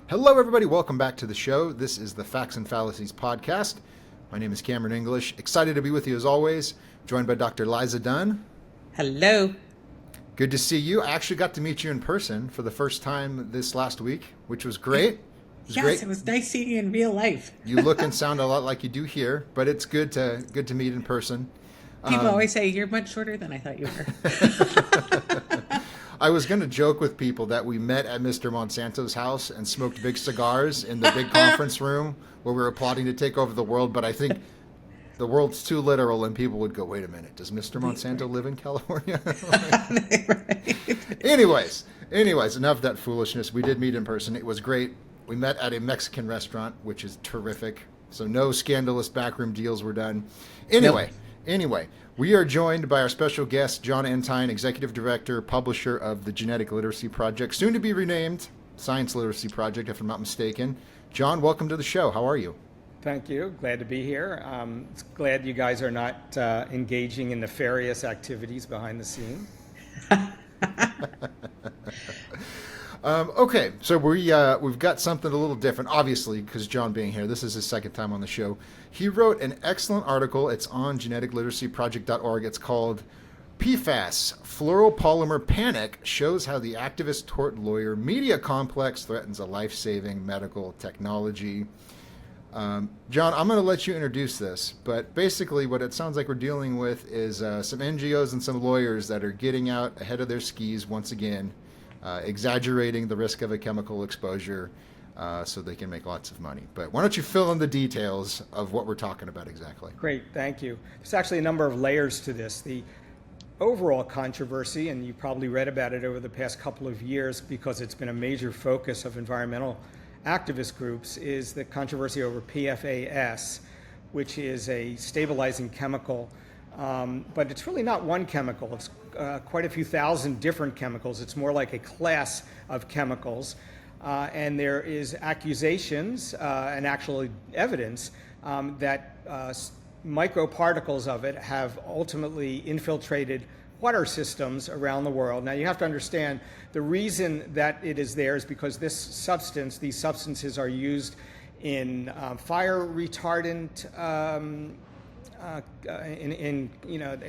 Hello, everybody. Welcome back to the show. This is the Facts and Fallacies podcast. My name is Cameron English. Excited to be with you as always. Joined by Dr. Liza Dunn. Hello. Good to see you. I actually got to meet you in person for the first time this last week, which was great. It was nice seeing you in real life. You look and sound a lot like you do here, but it's good to meet in person. People always say you're much shorter than I thought you were. I was going to joke with people that we met at Mr. Monsanto's house and smoked big cigars in the big conference room where we were plotting to take over the world, but I think the world's too literal and people would go, wait a minute, does Mr. Monsanto live in California? Anyways, enough of that foolishness. We did meet in person. It was great. We met at a Mexican restaurant, which is terrific. So no scandalous backroom deals were done. Anyway, we are joined by our special guest, Jon Entine, Executive Director, Publisher of the Genetic Literacy Project, soon to be renamed Science Literacy Project, if I'm not mistaken. Jon, welcome to the show. How are you? Thank you. Glad to be here. Glad you guys are not engaging in nefarious activities behind the scene. Okay, so we've got something a little different, obviously, because Jon being here, this is his second time on the show. He wrote an excellent article. It's on geneticliteracyproject.org. It's called PFAS, Fluoropolymer Panic Shows How the Activist-Tort-Lawyer-Media Complex Threatens a Life-Saving Medical Technology. Jon, I'm going to let you introduce this, but basically what it sounds like we're dealing with is some NGOs and some lawyers that are getting out ahead of their skis once again, exaggerating the risk of a chemical exposure so they can make lots of money. But why don't you fill in the details of what we're talking about exactly? Great, thank you. There's actually a number of layers to this. The overall controversy, and you probably read about it over the past couple of years because it's been a major focus of environmental activist groups, is the controversy over PFAS, which is a stabilizing chemical. But it's really not one chemical. It's quite a few thousand different chemicals. It's more like a class of chemicals. And there is accusations and actually evidence that microparticles of it have ultimately infiltrated water systems around the world. Now you have to understand the reason that it is there is because these substances are used in fire retardant,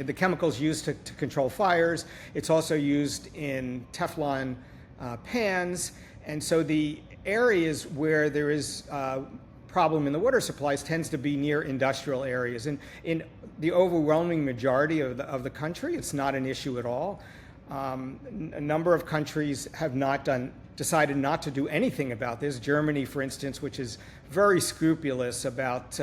the chemicals used to control fires. It's also used in Teflon pans. And so the areas where there is problem in the water supplies tends to be near industrial areas. And in the overwhelming majority of the country, it's not an issue at all. A number of countries have decided not to do anything about this. Germany, for instance, which is very scrupulous about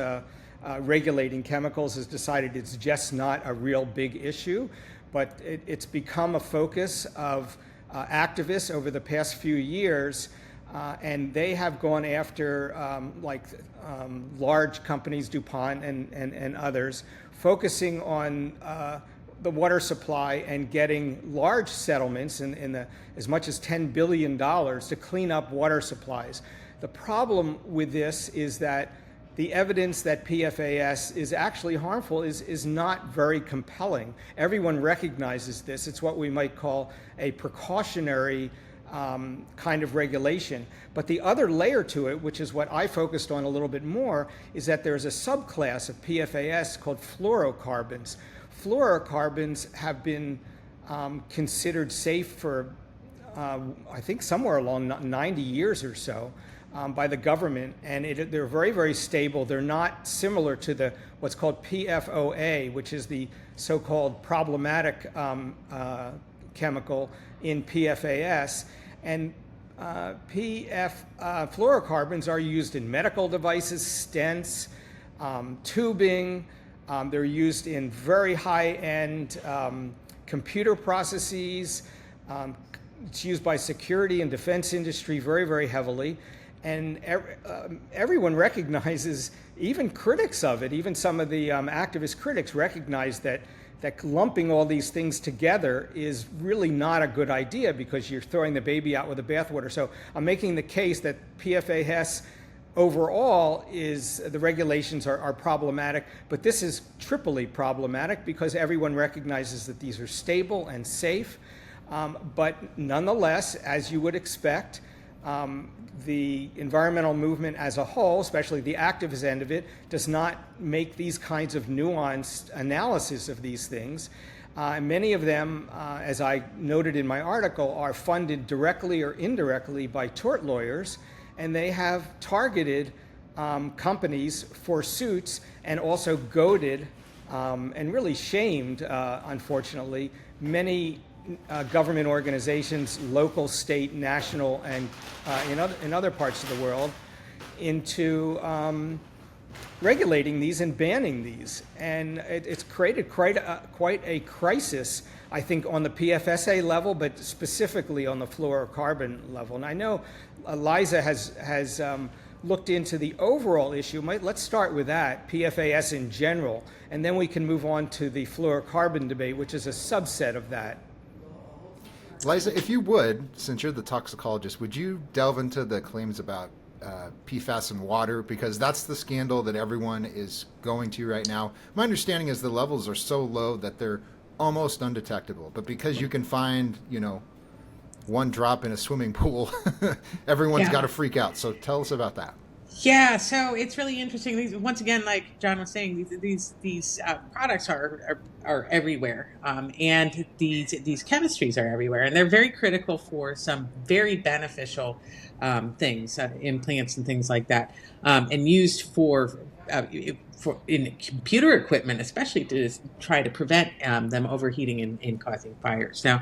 regulating chemicals, has decided it's just not a real big issue. But it's become a focus of activists over the past few years. And they have gone after large companies, DuPont and others, focusing on the water supply and getting large settlements in as much as $10 billion to clean up water supplies. The problem with this is that the evidence that PFAS is actually harmful is not very compelling. Everyone recognizes this. It's what we might call a precautionary kind of regulation. But the other layer to it, which is what I focused on a little bit more, is that there's a subclass of PFAS called fluorocarbons. Fluorocarbons have been considered safe for, I think, somewhere along 90 years or so by the government, and they're very, very stable. They're not similar to what's called PFOA, which is the so-called problematic chemical in PFAS. And fluorocarbons are used in medical devices, stents, tubing. They're used in very high-end computer processes. It's used by security and defense industry very, very heavily. And everyone recognizes, even critics of it, even some of the activist critics recognize that lumping all these things together is really not a good idea because you're throwing the baby out with the bathwater. So I'm making the case that PFAS overall the regulations are problematic, but this is triply problematic because everyone recognizes that these are stable and safe. But nonetheless, as you would expect, the environmental movement as a whole, especially the activist end of it, does not make these kinds of nuanced analysis of these things. Many of them, as I noted in my article, are funded directly or indirectly by tort lawyers, and they have targeted companies for suits and also goaded and really shamed, unfortunately, many government organizations, local, state, national, and in other parts of the world, into regulating these and banning these. And it's created quite a crisis, I think, on the PFSA level, but specifically on the fluorocarbon level. And I know Liza has looked into the overall issue. Let's start with that, PFAS in general, and then we can move on to the fluorocarbon debate, which is a subset of that. Liza, if you would, since you're the toxicologist, would you delve into the claims about PFAS in water? Because that's the scandal that everyone is going to right now. My understanding is the levels are so low that they're almost undetectable. But because you can find, one drop in a swimming pool, everyone's got to freak out. So tell us about that. Yeah, so it's really interesting. Once again, like John was saying, these products are everywhere, and these chemistries are everywhere, and they're very critical for some very beneficial things, implants and things like that, and used for in computer equipment, especially to try to prevent them overheating and causing fires. Now,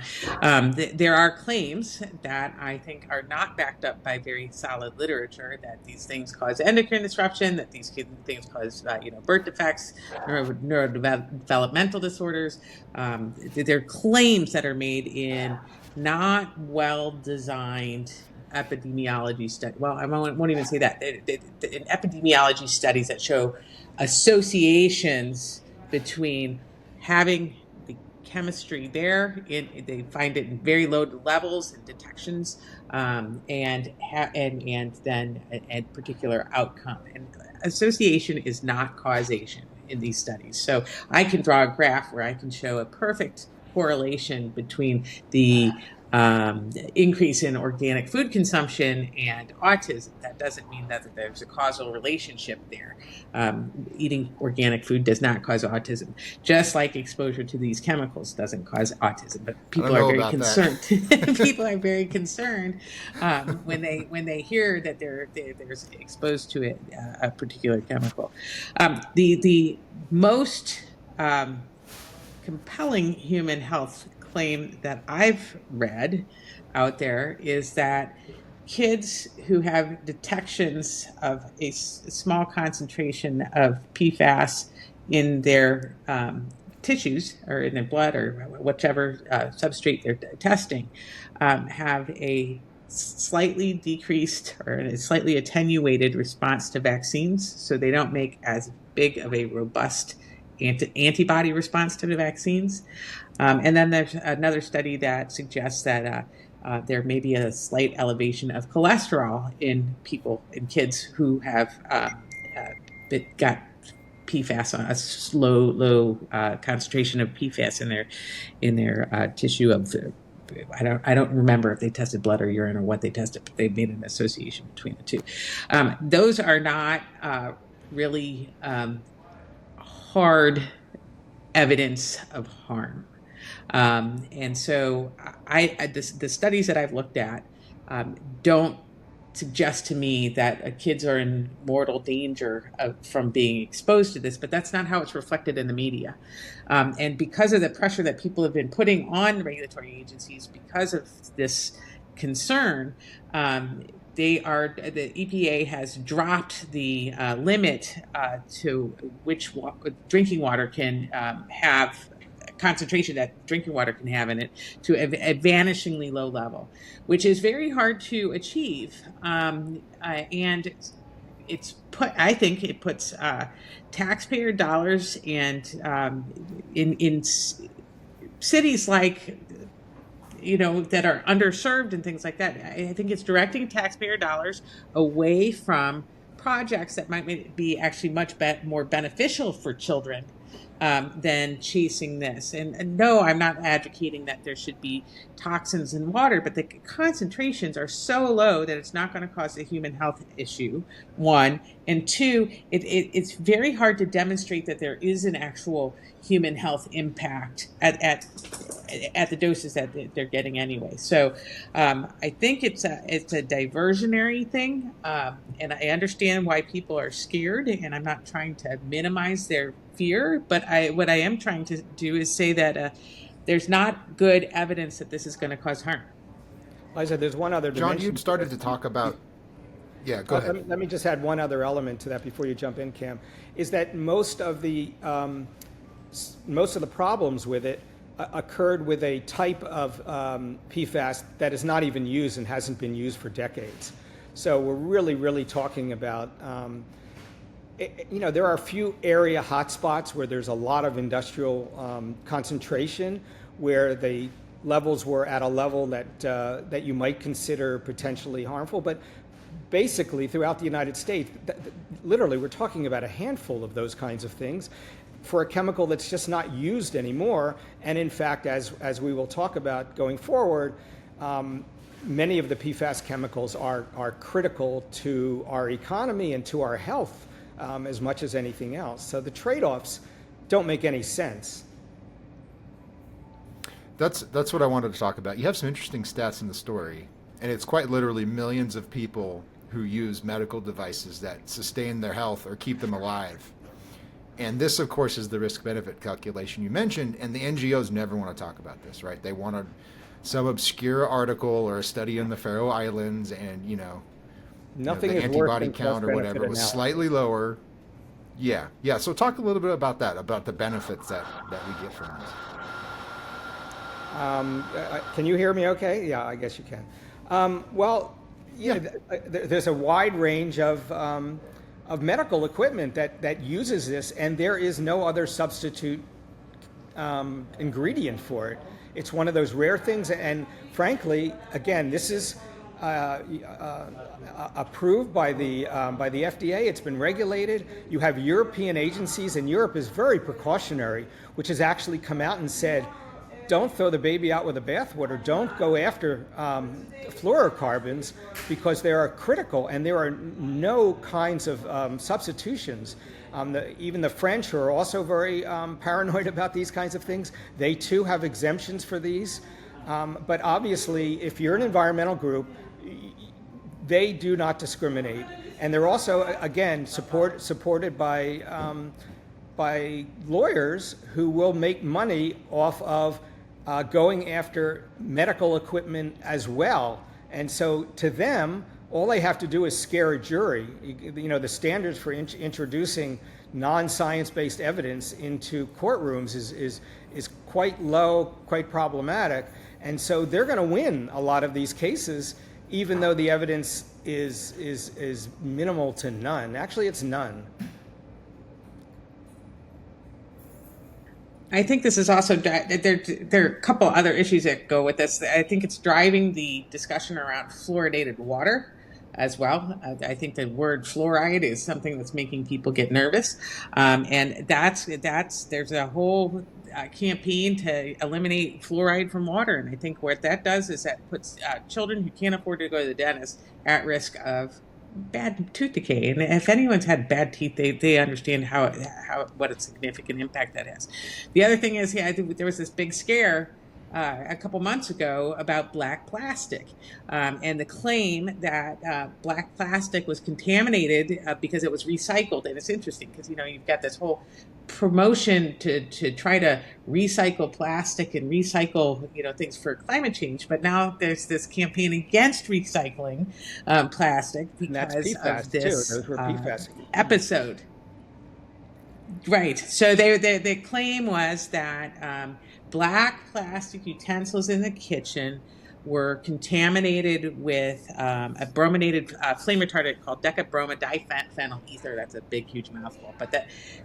there are claims that I think are not backed up by very solid literature that these things cause endocrine disruption, that these things cause birth defects, neurodevelopmental disorders. There are claims that are made in not well-designed epidemiology study. Well, I won't even say that. In epidemiology studies that show associations between having the chemistry there, they find it in very low levels and detections, and then a particular outcome. And association is not causation in these studies. So I can draw a graph where I can show a perfect correlation between the increase in organic food consumption and autism. That doesn't mean that there's a causal relationship there. Eating organic food does not cause autism, just like exposure to these chemicals doesn't cause autism. But people are very concerned. People are very concerned when they hear that they're exposed to a particular chemical. The most compelling human health claim that I've read out there is that kids who have detections of a small concentration of PFAS in their tissues or in their blood or whichever substrate they're testing have a slightly decreased or a slightly attenuated response to vaccines, so they don't make as big of a robust antibody response to the vaccines. And then there's another study that suggests that there may be a slight elevation of cholesterol in kids who have got PFAS, a low concentration of PFAS in their tissue of. I don't remember if they tested blood or urine or what they tested, but they made an association between the two. Those are not really hard evidence of harm. And so the studies that I've looked at don't suggest to me that kids are in mortal danger from being exposed to this, but that's not how it's reflected in the media. And because of the pressure that people have been putting on regulatory agencies because of this concern, the EPA has dropped the limit to which drinking water can have concentration that drinking water can have in it to a vanishingly low level, which is very hard to achieve. And I think it puts taxpayer dollars and in cities like that are underserved and things like that. I think it's directing taxpayer dollars away from projects that might be actually much more beneficial for children than chasing this. And no, I'm not advocating that there should be toxins in water, but the concentrations are so low that it's not going to cause a human health issue, one. And two, it's very hard to demonstrate that there is an actual human health impact at the doses that they're getting anyway. So I think it's a diversionary thing, and I understand why people are scared, and I'm not trying to minimize their fear, but what I am trying to do is say that there's not good evidence that this is going to cause harm. Liza, there's one other dimension. John, you'd started to talk about. Yeah, go ahead. Let me just add one other element to that before you jump in, Cam, is that most of the problems with it occurred with a type of PFAS that is not even used and hasn't been used for decades. So we're really talking about, there are a few area hotspots where there's a lot of industrial concentration, where the levels were at a level that you might consider potentially harmful. But basically, throughout the United States, literally, we're talking about a handful of those kinds of things for a chemical that's just not used anymore. And in fact, as we will talk about going forward, many of the PFAS chemicals are critical to our economy and to our health as much as anything else. So the trade-offs don't make any sense. That's what I wanted to talk about. You have some interesting stats in the story, and it's quite literally millions of people who use medical devices that sustain their health or keep them alive. And this, of course, is the risk-benefit calculation you mentioned, and the NGOs never want to talk about this, right? They want some obscure article or a study in the Faroe Islands, and, nothing the is antibody worse than count or whatever was slightly lower. Yeah. So talk a little bit about that, about the benefits that we get from this. Can you hear me okay? Yeah, I guess you can. There's a wide range of medical equipment that uses this, and there is no other substitute ingredient for it. It's one of those rare things, and frankly, again, this is approved by the FDA. It's been regulated. You have European agencies, and Europe is very precautionary, which has actually come out and said, don't throw the baby out with the bathwater. Don't go after fluorocarbons, because they are critical, and there are no kinds of substitutions. Even the French, who are also very paranoid about these kinds of things, they too have exemptions for these. But obviously, if you're an environmental group, they do not discriminate. And they're also, again, supported by lawyers who will make money off of going after medical equipment as well. And so to them, all they have to do is scare a jury. The standards for introducing non-science-based evidence into courtrooms is quite low, quite problematic. And so they're going to win a lot of these cases, even though the evidence is minimal to none. Actually, it's none. I think this is also, there are a couple other issues that go with this. I think it's driving the discussion around fluoridated water as well. I think the word fluoride is something that's making people get nervous. And there's a whole campaign to eliminate fluoride from water. And I think what that does is that puts children who can't afford to go to the dentist at risk of bad tooth decay. And if anyone's had bad teeth, they understand what a significant impact that has. The other thing is, there was this big scare a couple months ago about black plastic, and the claim that black plastic was contaminated because it was recycled. And it's interesting because you've got this whole promotion to try to recycle plastic and recycle things for climate change, but now there's this campaign against recycling plastic because of this Those were PFAS episode. Right. So the claim was that black plastic utensils in the kitchen were contaminated with a brominated flame retardant called decabromadiphenyl ether. That's a big, huge mouthful. But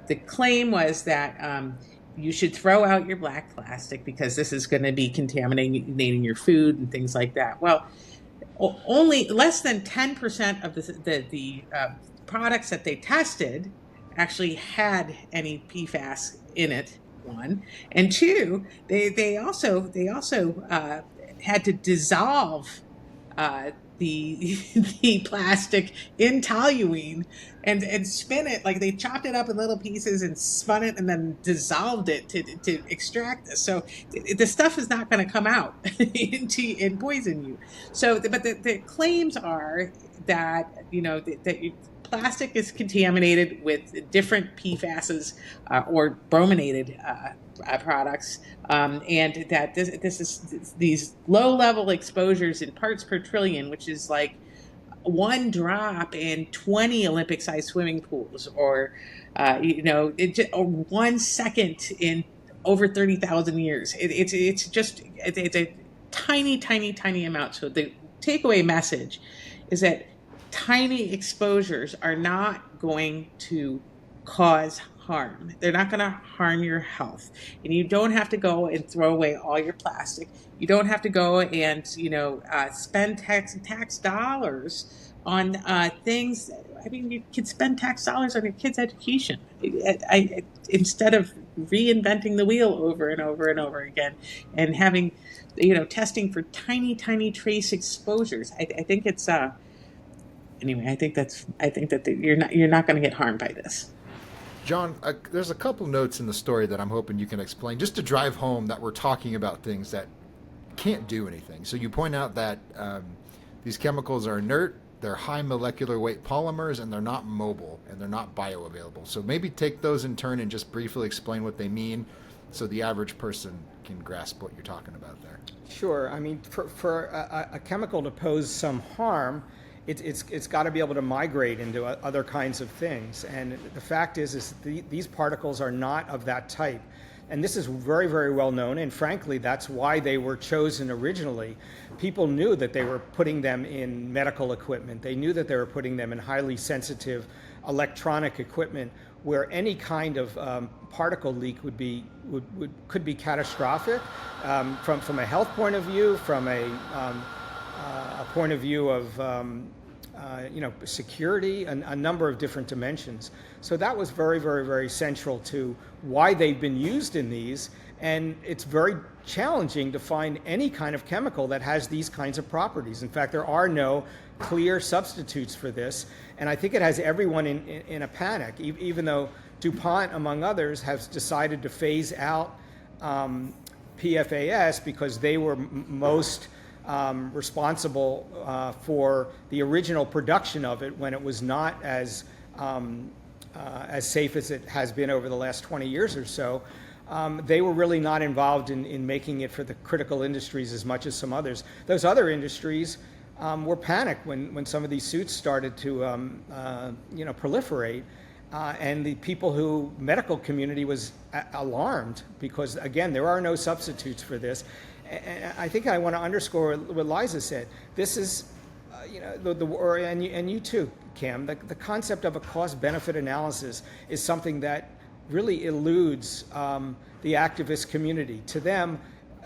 the claim was that you should throw out your black plastic because this is going to be contaminating your food and things like that. Well, only less than 10% of the products that they tested actually had any PFAS in it. One, and two, they also had to dissolve the the plastic in toluene and spin it, like they chopped it up in little pieces and spun it and then dissolved it to extract this. So the stuff is not going to come out and poison you. So, but the claims are that, that plastic is contaminated with different PFASs or brominated products, and that these low-level exposures in parts per trillion, which is like one drop in 20 Olympic-sized swimming pools, or or 1 second in over 30,000 years. It's a tiny amount. So the takeaway message is that tiny exposures are not going to cause harm. They're not going to harm your health. And you don't have to go and throw away all your plastic. You don't have to go and, spend tax dollars on things. I mean, you can spend tax dollars on your kids' education instead of reinventing the wheel over and over and over again and having, testing for tiny trace exposures. I think it's anyway. I think that you're not going to get harmed by this. Jon, there's a couple notes in the story that I'm hoping you can explain, just to drive home that we're talking about things that can't do anything. So you point out that these chemicals are inert, they're high molecular weight polymers, and they're not mobile, and they're not bioavailable. So maybe take those in turn and just briefly explain what they mean so the average person can grasp what you're talking about there. Sure. I mean, for a chemical to pose some harm, it's got to be able to migrate into other kinds of things. And the fact is these particles are not of that type. And this is very, very well known. And frankly, that's why they were chosen originally. People knew that they were putting them in medical equipment. They knew that they were putting them in highly sensitive electronic equipment where any kind of particle leak could be catastrophic from a health point of view, from a point of view of security, a number of different dimensions. So that was very, very, very central to why they've been used in these. And it's very challenging to find any kind of chemical that has these kinds of properties. In fact, there are no clear substitutes for this. And I think it has everyone in a panic, even though DuPont, among others, has decided to phase out PFAS because they were most responsible for the original production of it when it was not as safe as it has been over the last 20 years or so. They were really not involved in making it for the critical industries as much as some others. Those other industries were panicked when some of these suits started to proliferate. And the medical community was alarmed because, again, there are no substitutes for this. And I think I want to underscore what Liza said. This is, and you too, Cam, the concept of a cost-benefit analysis is something that really eludes the activist community. To them,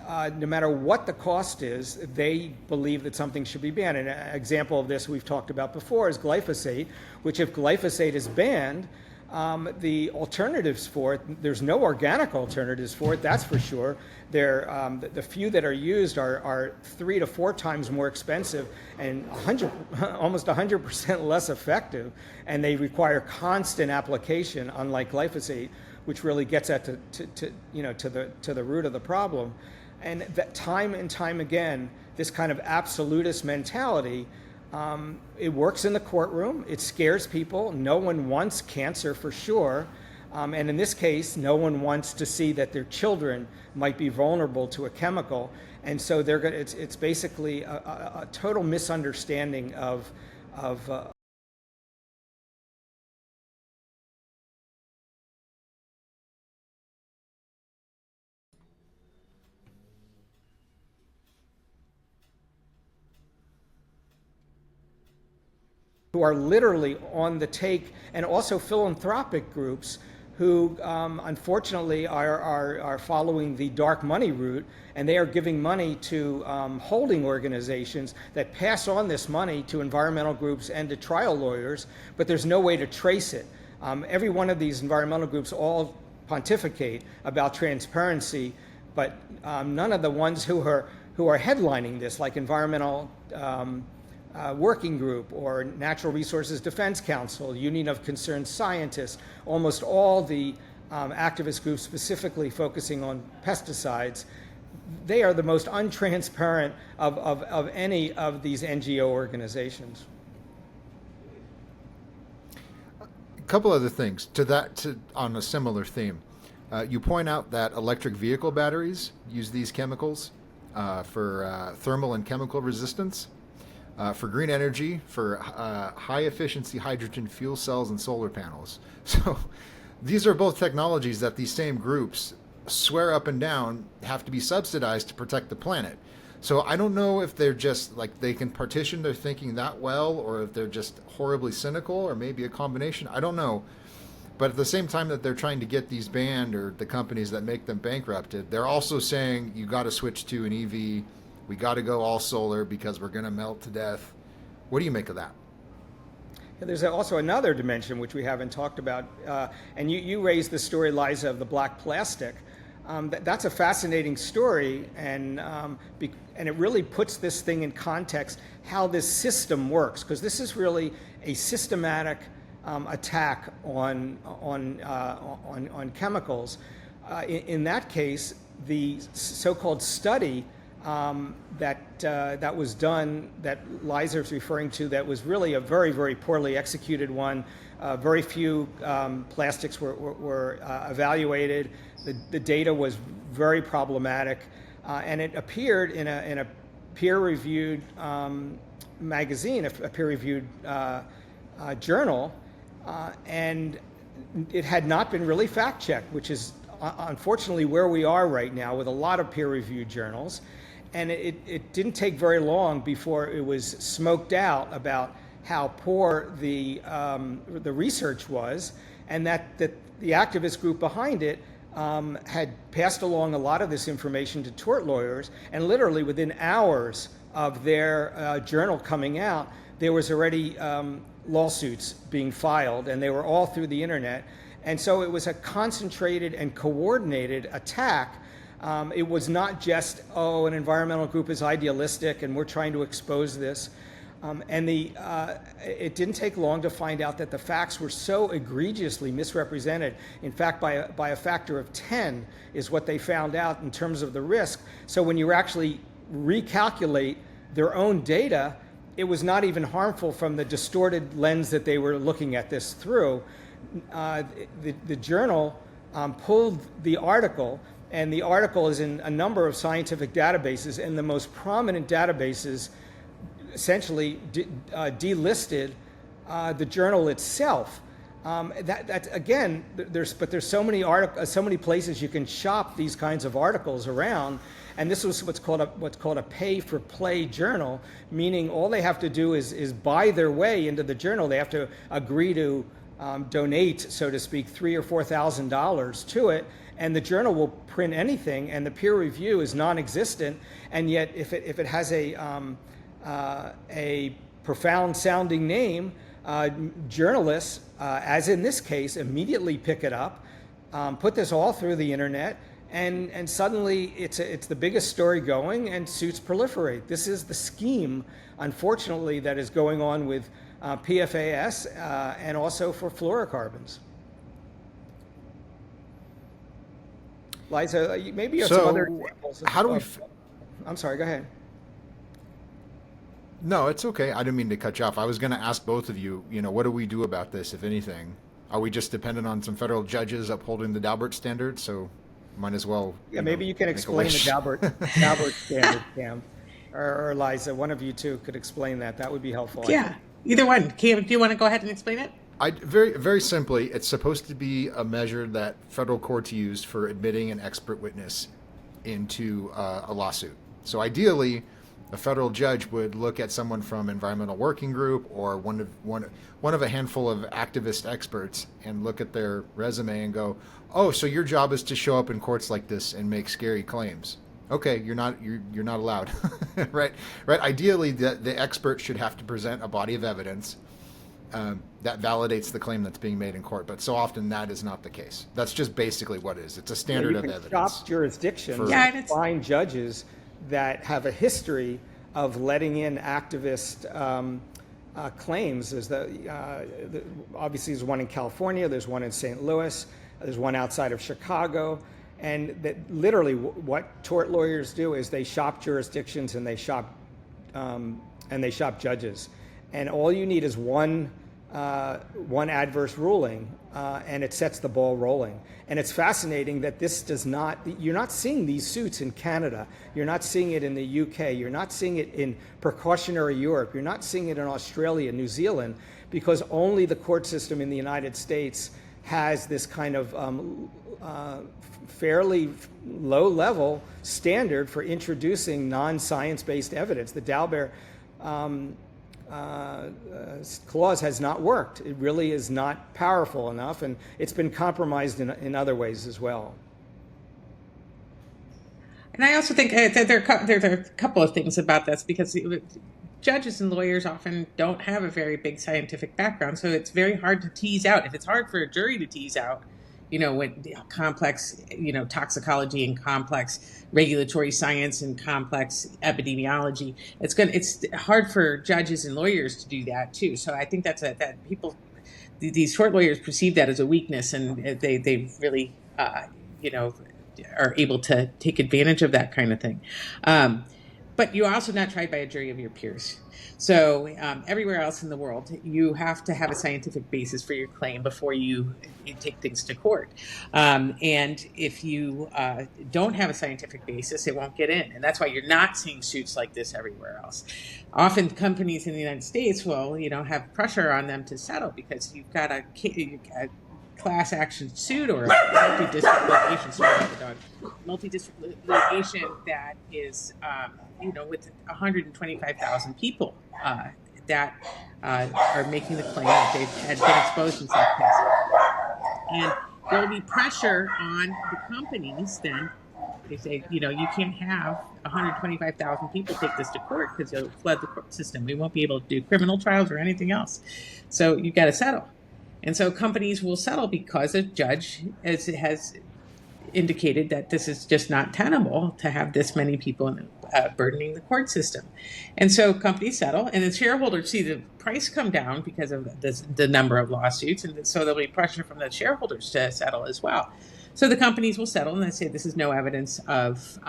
no matter what the cost is, they believe that something should be banned. And an example of this we've talked about before is glyphosate, which if glyphosate is banned, the alternatives for it, there's no organic alternatives for it, that's for sure. The few that are used are 3 to 4 times more expensive and almost 100% less effective, and they require constant application, unlike glyphosate, which really gets at to the root of the problem. And that time and time again, this kind of absolutist mentality, it works in the courtroom. It scares people. No one wants cancer for sure. And in this case, no one wants to see that their children might be vulnerable to a chemical. And so it's basically a total misunderstanding of who are literally on the take, and also philanthropic groups who unfortunately are following the dark money route, and they are giving money to holding organizations that pass on this money to environmental groups and to trial lawyers, but there's no way to trace it. Every one of these environmental groups all pontificate about transparency, but none of the ones who are headlining this, like Environmental Working Group or Natural Resources Defense Council, Union of Concerned Scientists, almost all the activist groups specifically focusing on pesticides, they are the most untransparent of any of these NGO organizations. A couple other things on a similar theme. You point out that electric vehicle batteries use these chemicals for thermal and chemical resistance, for green energy, for high efficiency hydrogen fuel cells and solar panels. So these are both technologies that these same groups swear up and down have to be subsidized to protect the planet. So I don't know if they're just like they can partition their thinking that well, or if they're just horribly cynical, or maybe a combination. I don't know. But at the same time that they're trying to get these banned, or the companies that make them bankrupted, they're also saying you got to switch to an EV. We got to go all solar because we're going to melt to death. What do you make of that? There's also another dimension which we haven't talked about, and you raised the story, Liza, of the black plastic. That's a fascinating story, and it really puts this thing in context, how this system works, because this is really a systematic attack on chemicals. In that case, the so-called study that was done, that Liza is referring to, that was really a very, very poorly executed one. Very few plastics were evaluated. The data was very problematic, and it appeared in a peer-reviewed magazine, a peer-reviewed journal, and it had not been really fact-checked, which is unfortunately where we are right now with a lot of peer-reviewed journals. And it didn't take very long before it was smoked out about how poor the research was, and that the activist group behind it had passed along a lot of this information to tort lawyers, and literally within hours of their journal coming out, there was already lawsuits being filed, and they were all through the internet. And so it was a concentrated and coordinated attack. It was not just, an environmental group is idealistic and we're trying to expose this. It didn't take long to find out that the facts were so egregiously misrepresented. In fact, by a factor of 10 is what they found out in terms of the risk. So when you actually recalculate their own data, it was not even harmful from the distorted lens that they were looking at this through. The journal pulled the article, and the article is in a number of scientific databases, and the most prominent databases essentially delisted the journal itself. That again, there's so many places you can shop these kinds of articles around, and this was what's called a pay-for-play journal, meaning all they have to do is buy their way into the journal. They have to agree to donate, so to speak, $3,000 or $4,000 to it, and the journal will print anything, and the peer review is non-existent. And yet, if it has a profound-sounding name, journalists, as in this case, immediately pick it up, put this all through the internet, and suddenly it's the biggest story going, and suits proliferate. This is the scheme, unfortunately, that is going on with PFAS and also for fluorocarbons. Liza, maybe you have some other examples. How do we? I'm sorry. Go ahead. No, it's okay. I didn't mean to cut you off. I was going to ask both of you. What do we do about this, if anything? Are we just dependent on some federal judges upholding the Daubert standard? So, might as well. Maybe you can explain the Daubert standard, Cam, or Liza. One of you two could explain that. That would be helpful. Yeah, either one. Cam, do you want to go ahead and explain it? Very, very simply, it's supposed to be a measure that federal courts use for admitting an expert witness into a lawsuit. So ideally, a federal judge would look at someone from Environmental Working Group or one of a handful of activist experts and look at their resume and go, "Oh, so your job is to show up in courts like this and make scary claims." Okay, you're not allowed, right? Ideally, the expert should have to present a body of evidence that validates the claim that's being made in court. But so often that is not the case. That's just basically what it is. It's a standard of evidence. Shop jurisdictions and find judges that have a history of letting in activist claims. There's obviously there's one in California, there's one in St. Louis, there's one outside of Chicago. And that literally what tort lawyers do is they shop jurisdictions and they shop judges. And all you need is one adverse ruling, and it sets the ball rolling. And it's fascinating that you're not seeing these suits in Canada. You're not seeing it in the UK. You're not seeing it in precautionary Europe. You're not seeing it in Australia, New Zealand, because only the court system in the United States has this kind of fairly low-level standard for introducing non-science-based evidence. The Daubert clause has not worked. It really is not powerful enough, and it's been compromised in other ways as well. And I also think that there are a couple of things about this, because judges and lawyers often don't have a very big scientific background, so it's very hard to tease out. If it's hard for a jury to tease out, with complex, toxicology and complex regulatory science and complex epidemiology, it's hard for judges and lawyers to do that too. So I think that these tort lawyers perceive that as a weakness, and they really, are able to take advantage of that kind of thing. But you're also not tried by a jury of your peers. So everywhere else in the world, you have to have a scientific basis for your claim before you take things to court. And if you don't have a scientific basis, it won't get in. And that's why you're not seeing suits like this everywhere else. Often companies in the United States will, have pressure on them to settle because you've got a class action suit or a multi-district litigation that is, with 125,000 people that are making the claim that they've had been exposed in some cases. And there'll be pressure on the companies then. They say, you can't have 125,000 people take this to court because you'll flood the court system. We won't be able to do criminal trials or anything else. So you've got to settle. And so companies will settle because a judge has indicated that this is just not tenable to have this many people burdening the court system. And so companies settle, and the shareholders see the price come down because of the number of lawsuits, and so there'll be pressure from the shareholders to settle as well. So the companies will settle, and they say this is no evidence of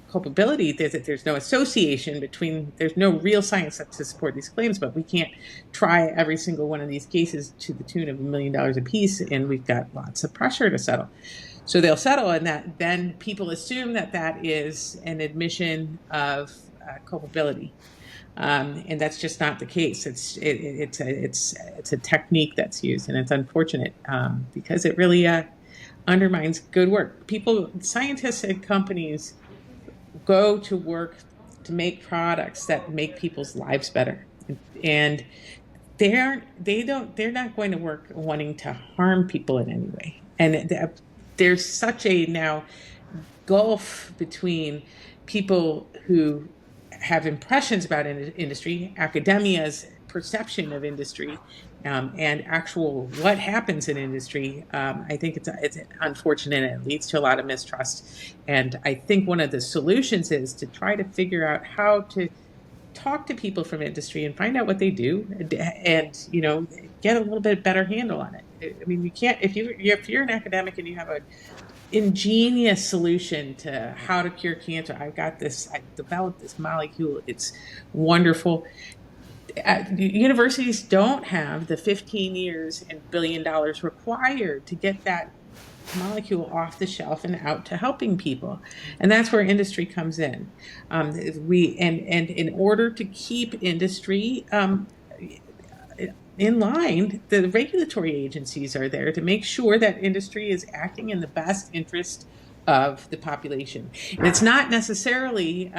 culpability, that there's no association between, there's no real science to support these claims, but we can't try every single one of these cases to the tune of $1 million apiece, and we've got lots of pressure to settle. So they'll settle, and that then people assume that is an admission of culpability, and that's just not the case. It's a technique that's used, and it's unfortunate because it really undermines good work. Scientists and companies go to work to make products that make people's lives better, and they're not going to work wanting to harm people in any way. And there's such a now gulf between people who have impressions about industry, academia's perception of industry, and actual what happens in industry. I think it's unfortunate, and it leads to a lot of mistrust. And I think one of the solutions is to try to figure out how to talk to people from industry and find out what they do, and get a little bit better handle on it. I mean, you can't, if you're an academic and you have an ingenious solution to how to cure cancer. I developed this molecule. It's wonderful. Universities don't have the 15 years and $1 billion required to get that molecule off the shelf and out to helping people, and that's where industry comes in. And in order to keep industry in line, the regulatory agencies are there to make sure that industry is acting in the best interest of the population. And it's not necessarily,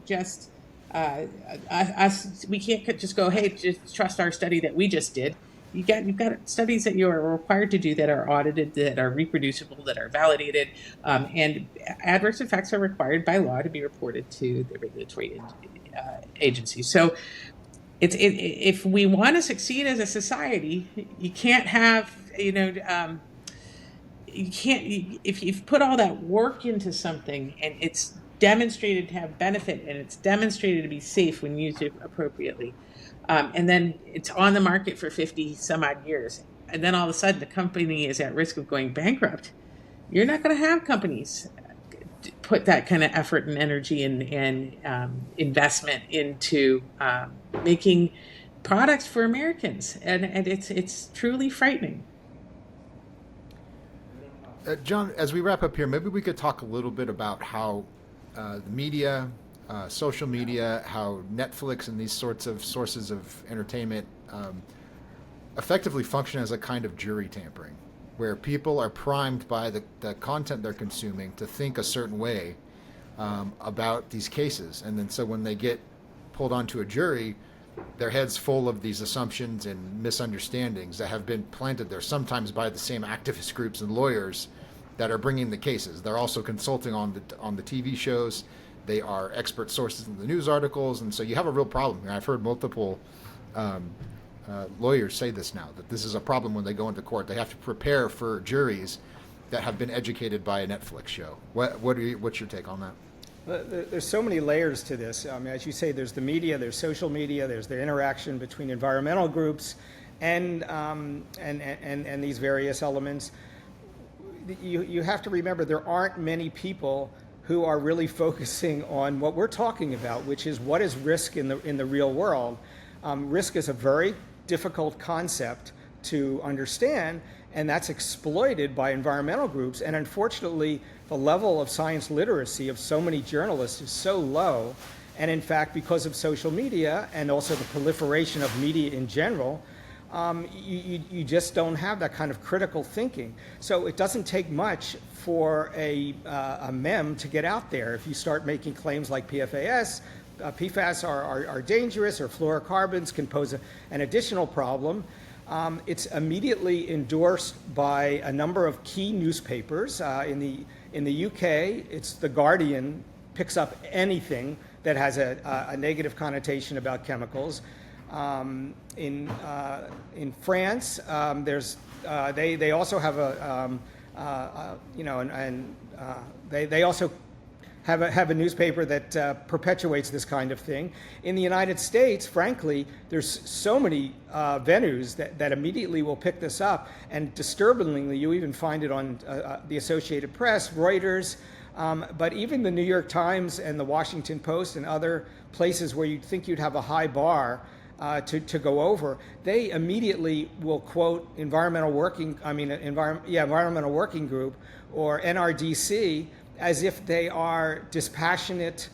just us. We can't just go, hey, just trust our study that we just did. You've got studies that you are required to do that are audited, that are reproducible, that are validated, and adverse effects are required by law to be reported to the regulatory agency. So if we want to succeed as a society, you can't have, you can't, if you've put all that work into something and it's demonstrated to have benefit and it's demonstrated to be safe when used appropriately, and then it's on the market for 50 some odd years, and then all of a sudden the company is at risk of going bankrupt, you're not going to have companies put that kind of effort and energy and investment into making products for Americans, and it's truly frightening. Jon, as we wrap up here, maybe we could talk a little bit about how the media, social media, how Netflix and these sorts of sources of entertainment effectively function as a kind of jury tampering, where people are primed by the content they're consuming to think a certain way about these cases. And then so when they get pulled onto a jury, their head's full of these assumptions and misunderstandings that have been planted there, sometimes by the same activist groups and lawyers that are bringing the cases. They're also consulting on the TV shows. They are expert sources in the news articles. And so you have a real problem here. I've heard multiple lawyers say this now, that this is a problem when they go into court. They have to prepare for juries that have been educated by a Netflix show. What's your take on that? There's so many layers to this. I mean, as you say, there's the media, there's social media, there's the interaction between environmental groups and these various elements. You have to remember there aren't many people who are really focusing on what we're talking about, which is what is risk in the real world. Risk is a very difficult concept to understand, and that's exploited by environmental groups. And unfortunately, the level of science literacy of so many journalists is so low. And in fact, because of social media and also the proliferation of media in general, you just don't have that kind of critical thinking. So it doesn't take much for a meme to get out there. If you start making claims like PFAS are dangerous, or fluorocarbons can pose an additional problem, it's immediately endorsed by a number of key newspapers. In the UK, it's The Guardian picks up anything that has a negative connotation about chemicals. In France, they also have they also have a newspaper that perpetuates this kind of thing. In the United States, frankly, there's so many venues that immediately will pick this up, and disturbingly, you even find it on the Associated Press, Reuters, but even the New York Times and the Washington Post and other places where you'd think you'd have a high bar to go over, they immediately will quote Environmental Working Group or NRDC as if they are dispassionate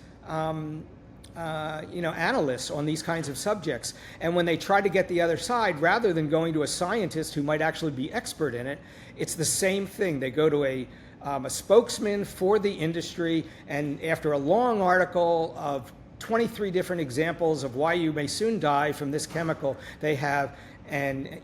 analysts on these kinds of subjects. And when they try to get the other side, rather than going to a scientist who might actually be expert in it, it's the same thing. They go to a spokesman for the industry, and after a long article of 23 different examples of why you may soon die from this chemical, they have, and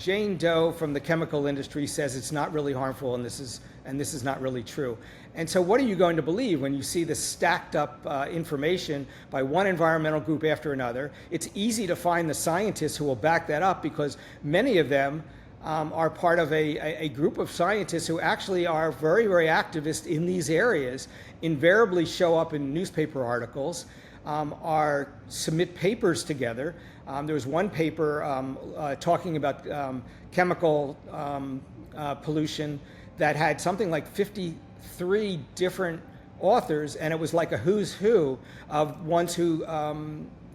Jane Doe from the chemical industry says it's not really harmful, and this is not really true. And so what are you going to believe when you see this stacked up information by one environmental group after another? It's easy to find the scientists who will back that up, because many of them are part of a group of scientists who actually are very, very activist in these areas, invariably show up in newspaper articles, submit papers together. There was one paper talking about chemical pollution that had something like 53 different authors, and it was like a who's who of ones who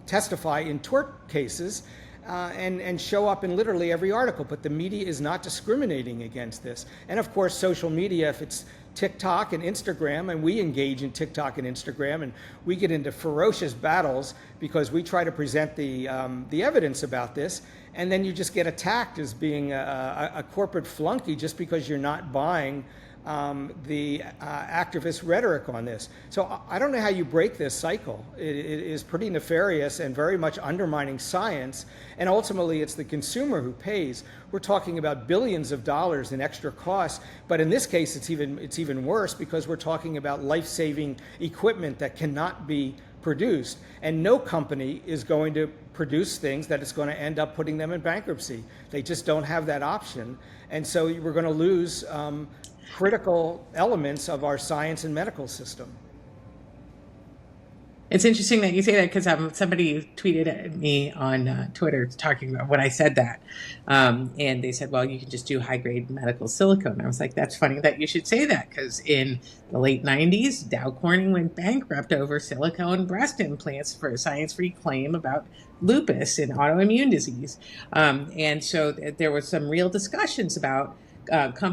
testify in tort cases and show up in literally every article. But the media is not discriminating against this. And of course, social media, if it's TikTok and Instagram, and we engage in TikTok and Instagram, and we get into ferocious battles because we try to present the evidence about this, and then you just get attacked as being a corporate flunky just because you're not buying the activist rhetoric on this. So I don't know how you break this cycle. It is pretty nefarious and very much undermining science, and ultimately it's the consumer who pays. We're talking about billions of dollars in extra costs, but in this case it's even worse, because we're talking about life-saving equipment that cannot be produced. And no company is going to produce things that it's going to end up putting them in bankruptcy. They just don't have that option. And so we're going to lose critical elements of our science and medical system. It's interesting that you say that, because somebody tweeted at me on Twitter talking about when I said that. And they said, well, you can just do high-grade medical silicone. I was like, that's funny that you should say that, because in the late 90s, Dow Corning went bankrupt over silicone breast implants for a science-free claim about lupus and autoimmune disease. And so there were some real discussions about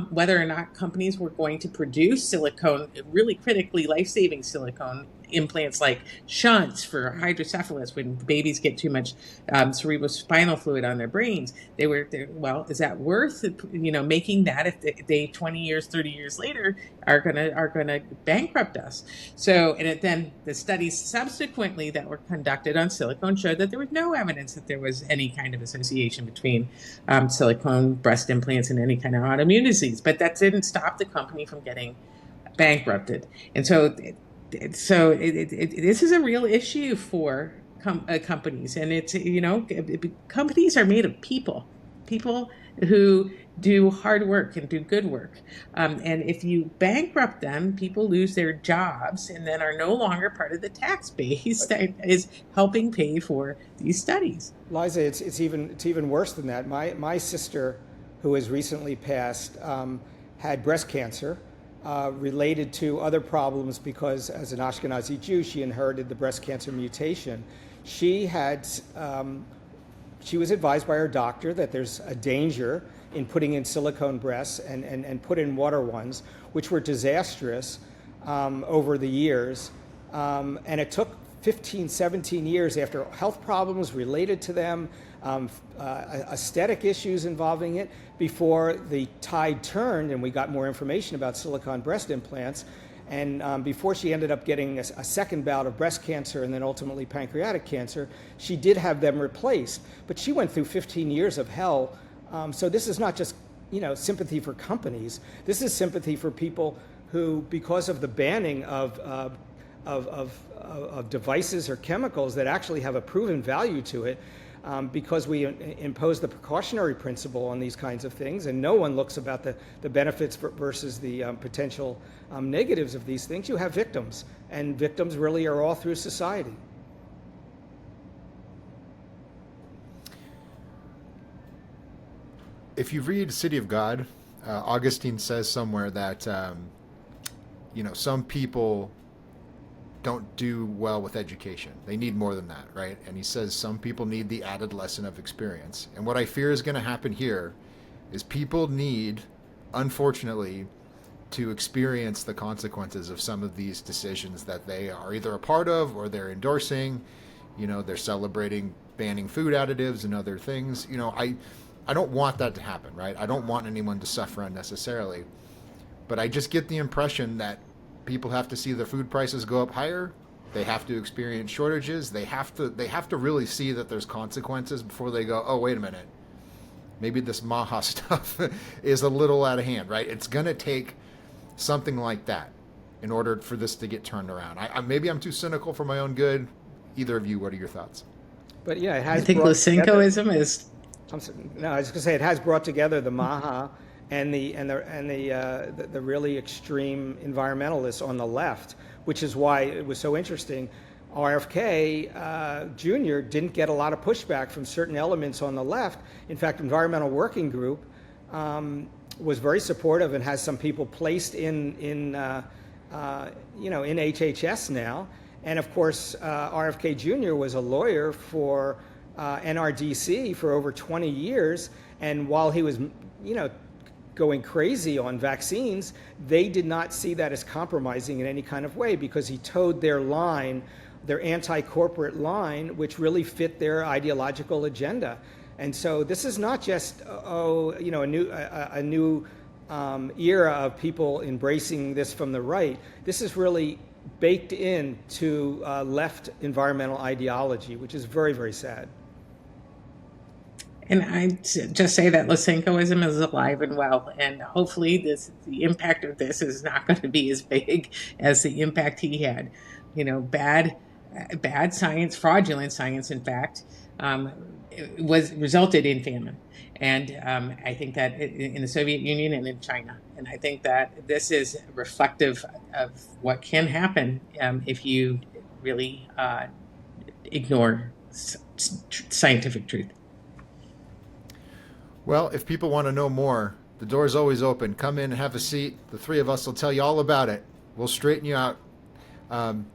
whether or not companies were going to produce silicone, really critically life-saving silicone implants like shunts for hydrocephalus when babies get too much cerebrospinal fluid on their brains. Well, is that worth making that if they 20 years, 30 years later are gonna bankrupt us? So, and then the studies subsequently that were conducted on silicone showed that there was no evidence that there was any kind of association between silicone breast implants and any kind of autoimmune disease. But that didn't stop the company from getting bankrupted. And so this is a real issue for companies, and it's companies are made of people who do hard work and do good work, and if you bankrupt them, people lose their jobs and then are no longer part of the tax base that is helping pay for these studies. Liza, it's even worse than that. My sister, who has recently passed, had breast cancer. Related to other problems because as an Ashkenazi Jew, she inherited the breast cancer mutation. She was advised by her doctor that there's a danger in putting in silicone breasts and put in water ones, which were disastrous over the years. And it took 15, 17 years after health problems related to them, aesthetic issues involving it, before the tide turned and we got more information about silicone breast implants. And before she ended up getting a second bout of breast cancer and then ultimately pancreatic cancer, she did have them replaced. But she went through 15 years of hell. So this is not just sympathy for companies. This is sympathy for people who, because of the banning of devices or chemicals that actually have a proven value to it, because we impose the precautionary principle on these kinds of things, and no one looks about the benefits versus the potential negatives of these things, you have victims, and victims really are all through society. If you read City of God, Augustine says somewhere that some people don't do well with education. They need more than that, right? And he says some people need the added lesson of experience. And what I fear is going to happen here is people need, unfortunately, to experience the consequences of some of these decisions that they are either a part of or they're endorsing. They're celebrating banning food additives and other things. I don't want that to happen, right? I don't want anyone to suffer unnecessarily. But I just get the impression that people have to see their food prices go up higher. They have to experience shortages. They have to really see that there's consequences before they go, oh, wait a minute. Maybe this Maha stuff is a little out of hand, right? It's going to take something like that in order for this to get turned around. Maybe I'm too cynical for my own good. Either of you, what are your thoughts? But yeah, it has. I think Lysenkoism is. No, I was going to say it has brought together the Maha and the really extreme environmentalists on the left, which is why it was so interesting. RFK Jr. didn't get a lot of pushback from certain elements on the left. In fact, Environmental Working Group was very supportive and has some people placed in HHS now. And of course, RFK Jr. was a lawyer for NRDC for over 20 years, and while he was, going crazy on vaccines, they did not see that as compromising in any kind of way because he towed their line, their anti-corporate line, which really fit their ideological agenda. And so this is not just a new era of people embracing this from the right. This is really baked into left environmental ideology, which is very, very sad. And I just say that Lysenkoism is alive and well, and hopefully the impact of this is not going to be as big as the impact he had. Bad bad science, fraudulent science, in fact, resulted in famine. And I think that in the Soviet Union and in China. And I think that this is reflective of what can happen if you really ignore scientific truth. Well, if people want to know more, the door's always open. Come in and have a seat. The three of us will tell you all about it. We'll straighten you out. And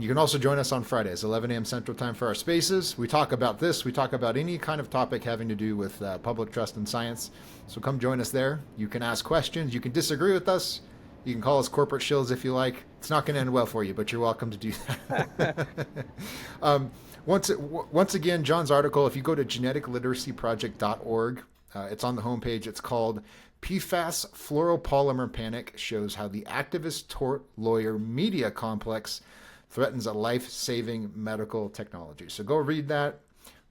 you can also join us on Fridays, 11 a.m. Central Time for our spaces. We talk about this. We talk about any kind of topic having to do with public trust and science. So come join us there. You can ask questions. You can disagree with us. You can call us corporate shills if you like. It's not going to end well for you, but you're welcome to do that. Once again, Jon's article, if you go to geneticliteracyproject.org, it's on the homepage. It's called PFAS Fluoropolymer Panic, shows how the activist-tort-lawyer-media complex threatens a life-saving medical technology. So go read that.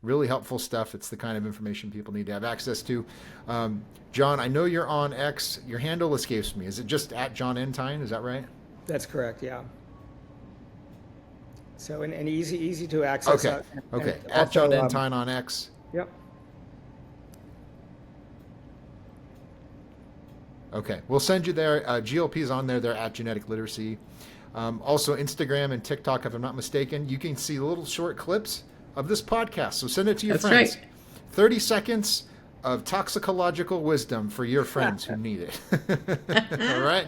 Really helpful stuff. It's the kind of information people need to have access to. Jon, I know you're on X. Your handle escapes me. Is it just at Jon Entine? Is that right? That's correct, yeah. So, and easy to access. Okay, okay. At Jon Entine on X. Yep. Okay, we'll send you there. GLP's on there. They're at Genetic Literacy. Also, Instagram and TikTok, if I'm not mistaken, you can see little short clips of this podcast. So send it to your friends. Right. 30 seconds of toxicological wisdom for your friends who need it. All right?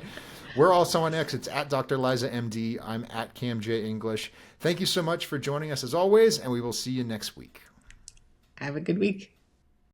We're also on X. It's at Dr. Liza MD. I'm at Cam J English. Thank you so much for joining us as always, and we will see you next week. Have a good week.